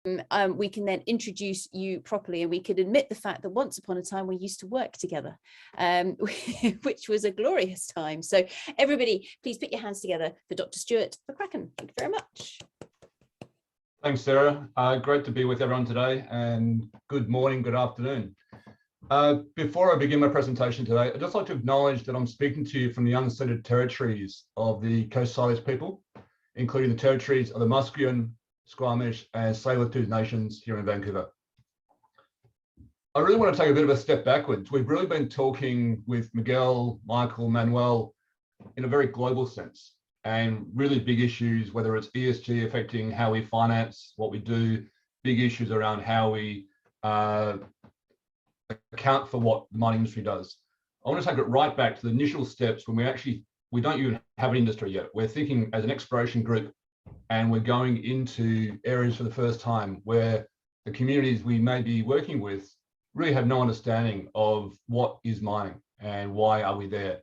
we can then introduce you properly, and we could admit the fact that once upon a time we used to work together, which was a glorious time. So everybody, please put your hands together for Dr. Stuart McCracken. Thank you very much. Thanks, Sarah. Great to be with everyone today, and good morning, good afternoon. Before I begin my presentation today, I'd just like to acknowledge that I'm speaking to you from the unceded territories of the Coast Salish people, including the territories of the Musqueam, Squamish and Tsleil-Waututh nations here in Vancouver. I really want to take a bit of a step backwards. We've really been talking with Miguel, Michael, Manuel in a very global sense, and really big issues, whether it's ESG affecting how we finance what we do, big issues around how we account for what the mining industry does. I want to take it right back to the initial steps when we don't even have an industry yet. We're thinking as an exploration group, and we're going into areas for the first time where the communities we may be working with really have no understanding of what is mining and why are we there.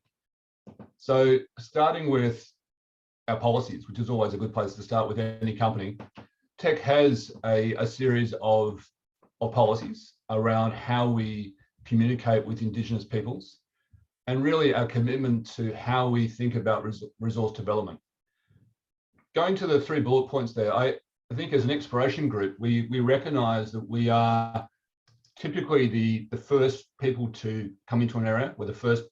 So starting with our policies, which is always a good place to start with any company, Teck has a series of policies around how we communicate with Indigenous peoples, and really our commitment to how we think about resource development. Going to the 3 bullet points there, I think as an exploration group, we recognise that we are typically the first people to come into an area. We're the first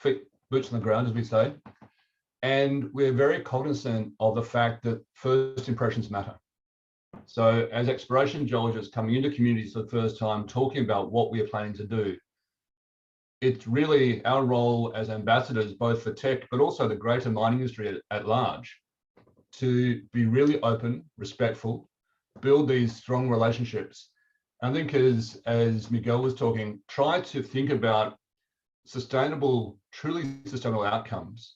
boots on the ground, as we say. And we're very cognizant of the fact that first impressions matter. So as exploration geologists coming into communities for the first time, talking about what we are planning to do, it's really our role as ambassadors, both for Teck, but also the greater mining industry at large, to be really open, respectful, build these strong relationships. I think as Miguel was talking, try to think about truly sustainable outcomes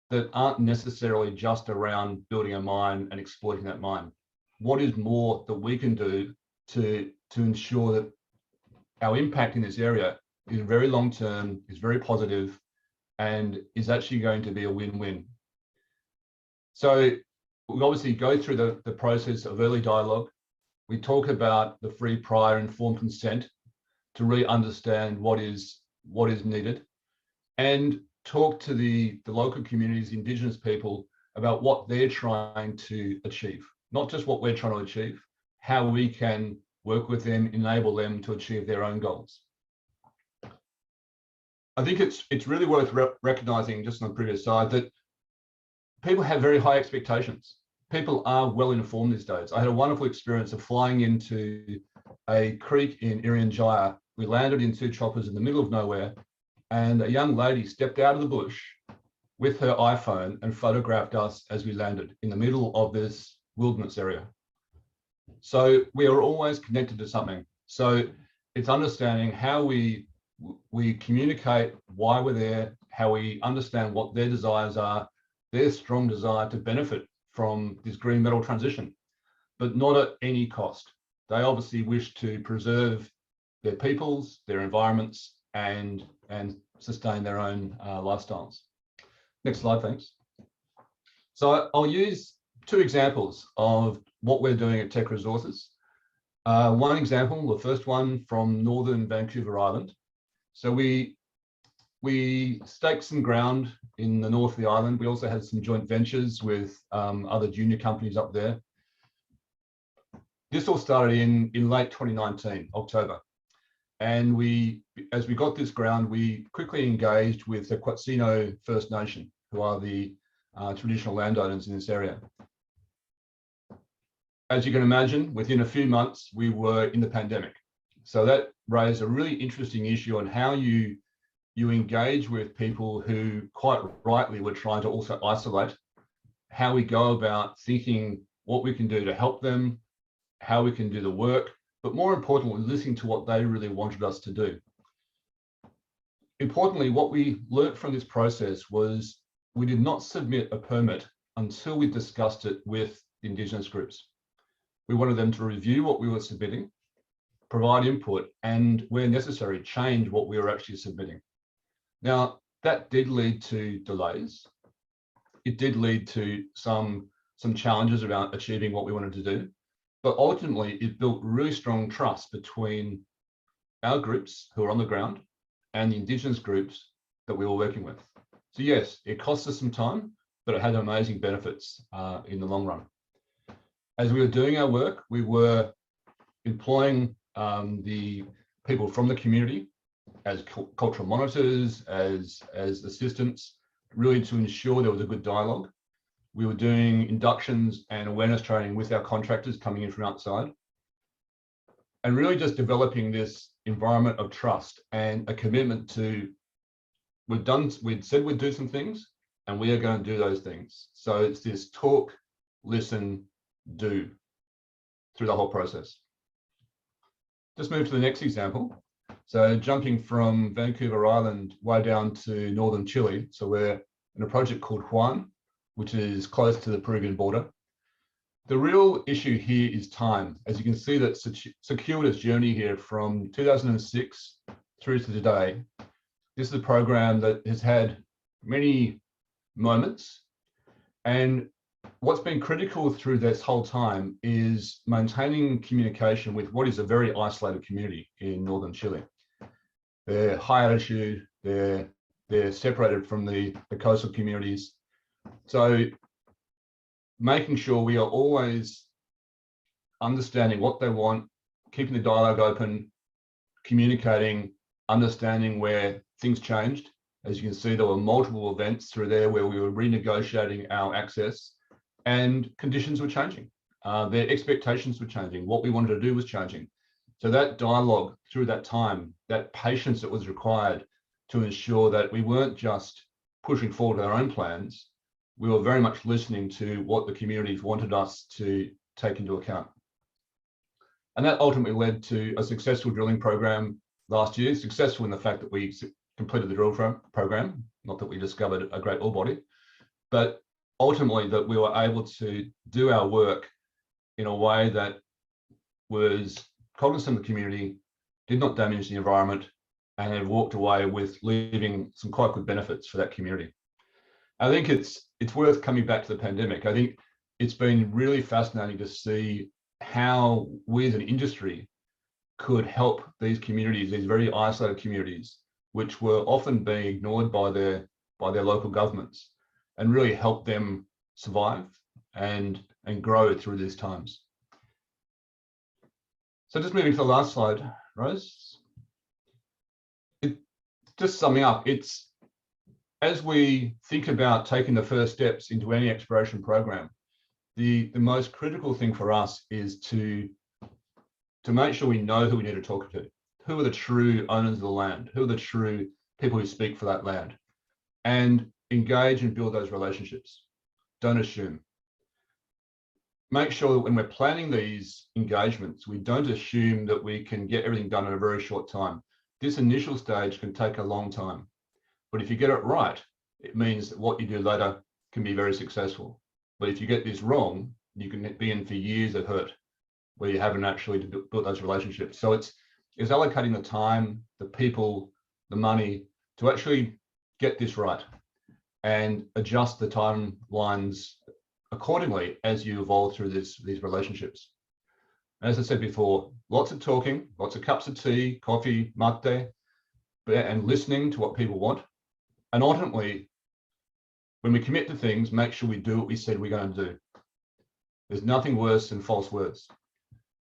that aren't necessarily just around building a mine and exploiting that mine. What is more that we can do to ensure that our impact in this area is very long-term, is very positive, and is actually going to be a win-win. So we obviously go through the process of early dialogue. We talk about the free, prior, informed consent to really understand what is needed, and talk to the local communities, Indigenous people, about what they're trying to achieve. Not just what we're trying to achieve, how we can work with them, enable them to achieve their own goals. I think it's really worth recognizing, just on the previous slide, that people have very high expectations. People are well informed these days. I had a wonderful experience of flying into a creek in Irian. We landed in 2 choppers in the middle of nowhere, and a young lady stepped out of the bush with her iPhone and photographed us as we landed in the middle of this wilderness area. So we are always connected to something. So it's understanding how we communicate why we're there, how we understand what their desires are, their strong desire to benefit from this green metal transition, but not at any cost. They obviously wish to preserve their peoples, their environments, and sustain their own lifestyles. Next slide, thanks. So I'll use 2 examples of what we're doing at Teck Resources. One example, the first one from northern Vancouver Island. So we staked some ground in the north of the island. We also had some joint ventures with other junior companies up there. This all started in late 2019, October. And as we got this ground, we quickly engaged with the Quatsino First Nation, who are the traditional landowners in this area. As you can imagine, within a few months, we were in the pandemic. So that raised a really interesting issue on how you engage with people who quite rightly were trying to also isolate, how we go about thinking what we can do to help them, how we can do the work, but more importantly, listening to what they really wanted us to do. Importantly, what we learnt from this process was we did not submit a permit until we discussed it with the Indigenous groups. We wanted them to review what we were submitting, provide input, and where necessary, change what we were actually submitting. Now, that did lead to delays. It did lead to some challenges around achieving what we wanted to do. but ultimately it built really strong trust between our groups who are on the ground and the Indigenous groups that we were working with. So yes, it cost us some time, but it had amazing benefits in the long run. As we were doing our work, we were employing the people from the community as cultural monitors, as assistants, really to ensure there was a good dialogue. We were doing inductions and awareness training with our contractors coming in from outside, and really just developing this environment of trust and a commitment to, we'd said we'd do some things and we are going to do those things. So it's this talk, listen, do through the whole process. Just move to the next example. So jumping from Vancouver Island way down to northern Chile. So we're in a project called Juan, which is close to the Peruvian border. The real issue here is time. As you can see, that circuitous journey here from 2006 through to today. This is a program that has had many moments, and what's been critical through this whole time is maintaining communication with what is a very isolated community in northern Chile. They're high altitude, they're separated from the coastal communities. So making sure we are always understanding what they want, keeping the dialogue open, communicating, understanding where things changed. As you can see, there were multiple events through there where we were renegotiating our access and conditions were changing. Their expectations were changing. What we wanted to do was changing. So that dialogue through that time, that patience that was required to ensure that we weren't just pushing forward our own plans, we were very much listening to what the communities wanted us to take into account. And that ultimately led to a successful drilling program last year, successful in the fact that we completed the drill program, not that we discovered a great ore body, but ultimately that we were able to do our work in a way that was cognizant of the community, did not damage the environment, and have walked away with leaving some quite good benefits for that community. I think it's worth coming back to the pandemic. I think it's been really fascinating to see how we as an industry could help these communities, these very isolated communities, which were often being ignored by their local governments, and really help them survive and grow through these times. So just moving to the last slide, Rose. Just summing up, it's as we think about taking the first steps into any exploration program, the most critical thing for us is to make sure we know who we need to talk to. Who are the true owners of the land? Who are the true people who speak for that land? And engage and build those relationships. Don't assume. Make sure that when we're planning these engagements, we don't assume that we can get everything done in a very short time. This initial stage can take a long time. But if you get it right, it means that what you do later can be very successful. But if you get this wrong, you can be in for years of hurt where you haven't actually built those relationships. So it's allocating the time, the people, the money to actually get this right and adjust the timelines accordingly as you evolve through these relationships. As I said before, lots of talking, lots of cups of tea, coffee, mate, and listening to what people want. And ultimately, when we commit to things, make sure we do what we said we're going to do. There's nothing worse than false words.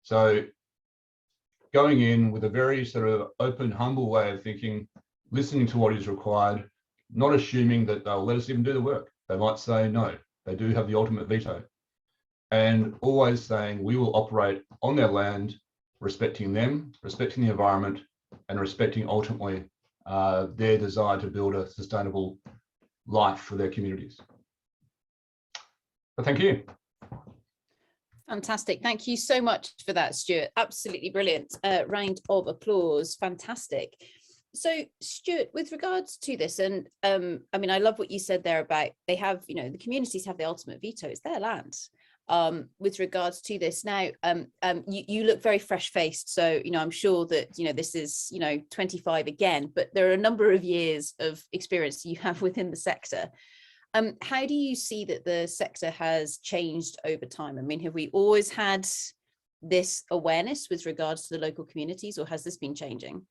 So going in with a very sort of open, humble way of thinking, listening to what is required, not assuming that they'll let us even do the work. They might say no, they do have the ultimate veto. And always saying we will operate on their land, respecting them, respecting the environment, and respecting ultimately their desire to build a sustainable life for their communities. So thank you. Fantastic. Thank you so much for that, Stuart. Absolutely brilliant. Round of applause. Fantastic. So Stuart, with regards to this, and I mean, I love what you said there about they have, you know, the communities have the ultimate veto. It's their land. With regards to this now, you look very fresh-faced, so you know I'm sure that you know this is 25 again, but there are a number of years of experience you have within the sector. How do you see that the sector has changed over time? I mean, have we always had this awareness with regards to the local communities, or has this been changing?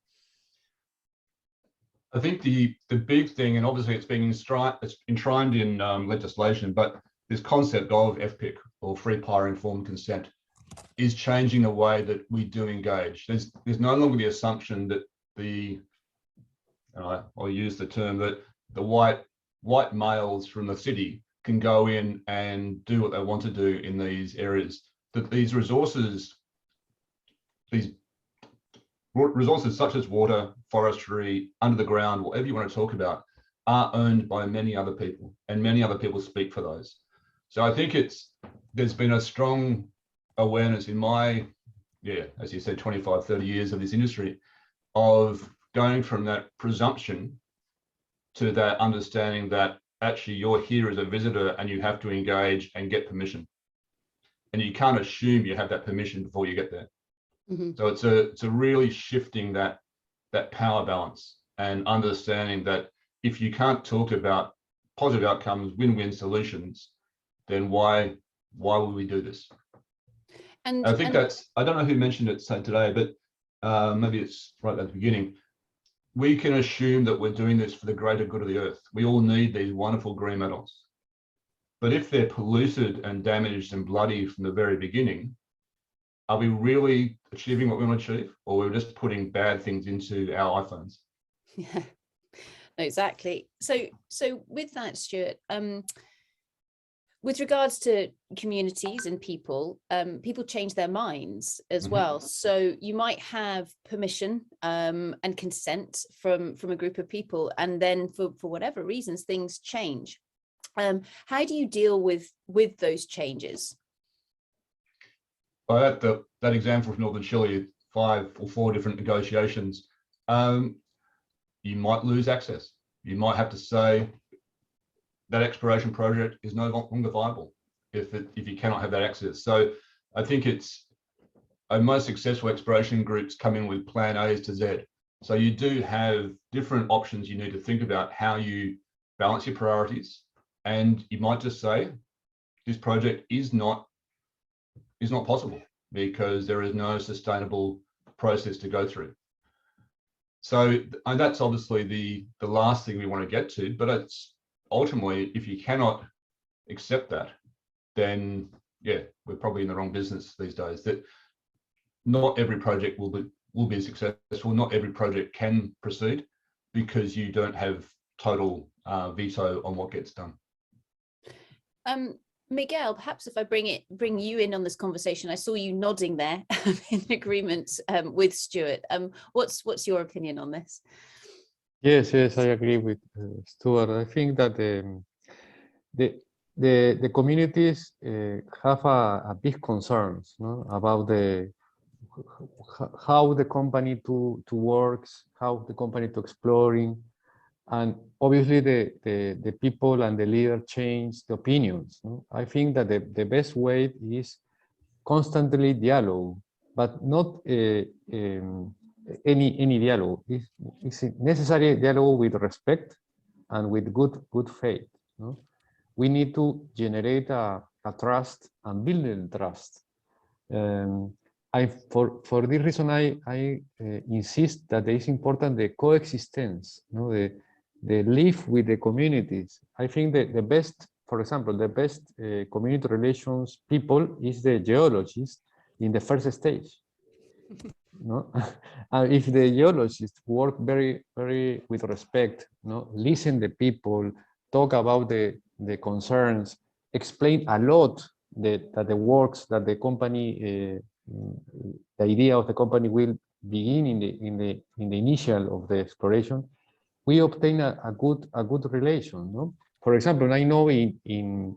I think the big thing, and obviously it's being enshrined in legislation, but this concept of FPIC, or free prior informed consent, is changing the way that we do engage. There's no longer the assumption that I'll use the term that the white males from the city can go in and do what they want to do in these areas. That these resources such as water, forestry, under the ground, whatever you want to talk about, are owned by many other people, and many other people speak for those. So I think there's been a strong awareness in my, as you said, 25, 30 years of this industry, of going from that presumption to that understanding that actually you're here as a visitor and you have to engage and get permission. And you can't assume you have that permission before you get there. Mm-hmm. So it's a really shifting that power balance, and understanding that if you can't talk about positive outcomes, win-win solutions, then why would we do this? And I think that's, I don't know who mentioned it today, but maybe it's right at the beginning. We can assume that we're doing this for the greater good of the earth. We all need these wonderful green metals. But if they're polluted and damaged and bloody from the very beginning, are we really achieving what we want to achieve? Or we're just putting bad things into our iPhones? Yeah, exactly. So with that, Stuart, with regards to communities and people, people change their minds as well. So you might have permission and consent from a group of people, and then for whatever reasons, things change. How do you deal with those changes? Well, that example from Northern Chile, 5 or 4 different negotiations, you might lose access. You might have to say that exploration project is no longer viable if you cannot have that access. So I think it's most successful exploration groups come in with plan A's to Z. So you do have different options you need to think about how you balance your priorities, and you might just say this project is not possible because there is no sustainable process to go through. So, and that's obviously the last thing we want to get to, but it's ultimately, if you cannot accept that, then we're probably in the wrong business these days. That not every project will be successful. Not every project can proceed because you don't have total veto on what gets done. Miguel, perhaps if I bring you in on this conversation, I saw you nodding there in agreement with Stuart. What's your opinion on this? Yes, I agree with Stuart. I think that the communities have a big concerns, no, about how the company to works, how the company to exploring, and obviously the people and the leader change the opinions. No? I think that the best way is constantly dialogue, but not any dialogue. It's necessary dialogue with respect and with good faith. No? We need to generate a trust and build the trust. For this reason, I insist that it is important the coexistence, no? the live with the communities. I think that the best, for example, the best community relations people is the geologist in the first stage. No? If the geologists work very with respect, no, listen to people, talk about the concerns, explain a lot that the works that the company, the idea of the company will begin in the initial of the exploration, we obtain a good relation. No? For example, I know in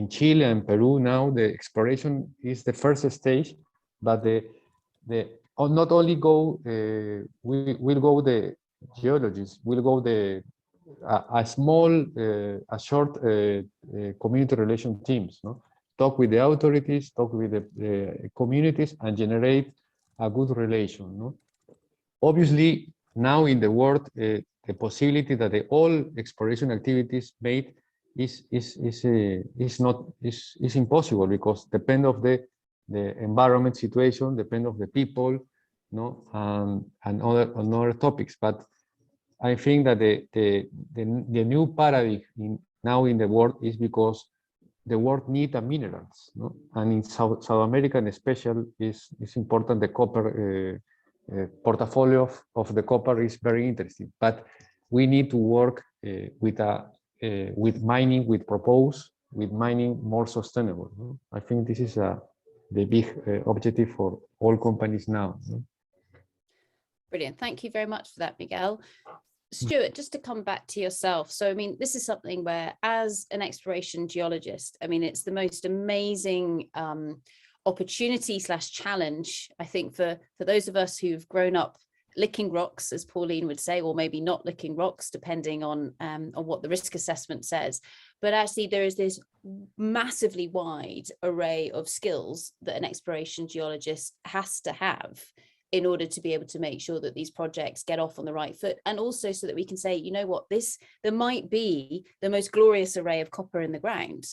Chile and Peru now the exploration is the first stage, but not only go will go the geologists, will go a short community relation teams. No? Talk with the authorities, talk with the communities, and generate a good relation. No? Obviously, now in the world, the possibility that all exploration activities made is impossible, because depend of the the environment situation, depend of the people, no, and other topics. But I think that the new paradigm now in the world is because the world needs minerals, no? And in South America in special is important. The copper portfolio of the copper is very interesting, but we need to work with mining with purpose, with mining more sustainable, no? I think this is the big objective for all companies now, no? Brilliant. Thank you very much for that, Miguel. Stuart, just to come back to yourself. So, I mean, this is something where, as an exploration geologist, I mean, it's the most amazing opportunity / challenge, I think, for those of us who've grown up licking rocks, as Pauline would say, or maybe not licking rocks, depending on what the risk assessment says. But actually, there is this massively wide array of skills that an exploration geologist has to have in order to be able to make sure that these projects get off on the right foot, and also so that we can say, you know what, there might be the most glorious array of copper in the ground,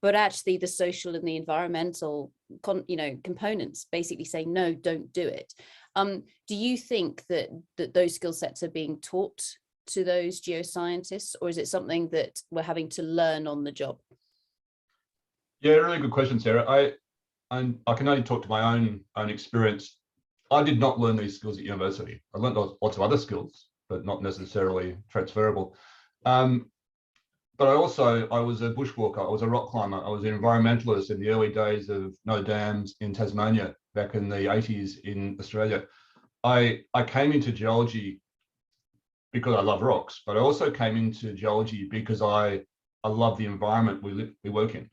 but actually the social and the environmental components basically say, no, don't do it. Do you think that those skill sets are being taught to those geoscientists, or is it something that we're having to learn on the job? Yeah, really good question, Sarah. I can only talk to my own experience. I did not learn these skills at university. I learned lots of other skills, but not necessarily transferable. But I was a bushwalker. I was a rock climber. I was an environmentalist in the early days of no dams in Tasmania back in the 80s in Australia. I came into geology because I love rocks, but I also came into geology because I love the environment we work in.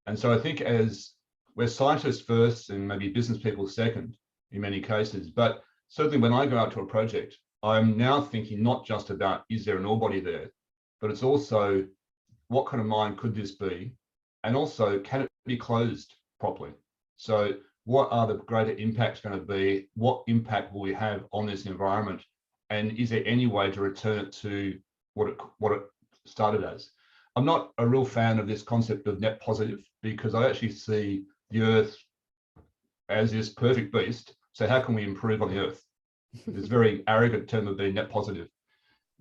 And so I think as we're scientists first and maybe business people second in many cases, but certainly when I go out to a project, I'm now thinking not just about, is there an ore body there, but it's also what kind of mine could this be? And also, can it be closed properly? So what are the greater impacts going to be? What impact will we have on this environment? And is there any way to return it to what it started as? I'm not a real fan of this concept of net positive, because I actually see the Earth as this perfect beast. So how can we improve on the Earth? It's a very arrogant term of being net positive,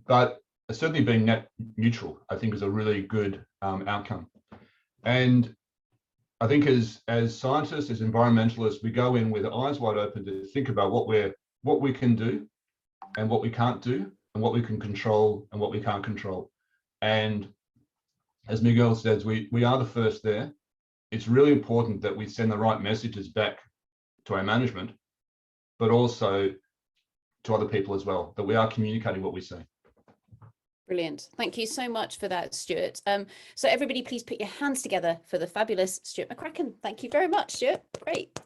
but certainly being net neutral, I think, is a really good outcome. And I think as scientists, as environmentalists, we go in with eyes wide open to think about what we can do and what we can't do, and what we can control and what we can't control. And as Miguel says, we are the first there. It's really important that we send the right messages back to our management, but also to other people as well, that we are communicating what we see. Brilliant. Thank you so much for that, Stuart. So everybody, please put your hands together for the fabulous Stuart McCracken. Thank you very much, Stuart. Great.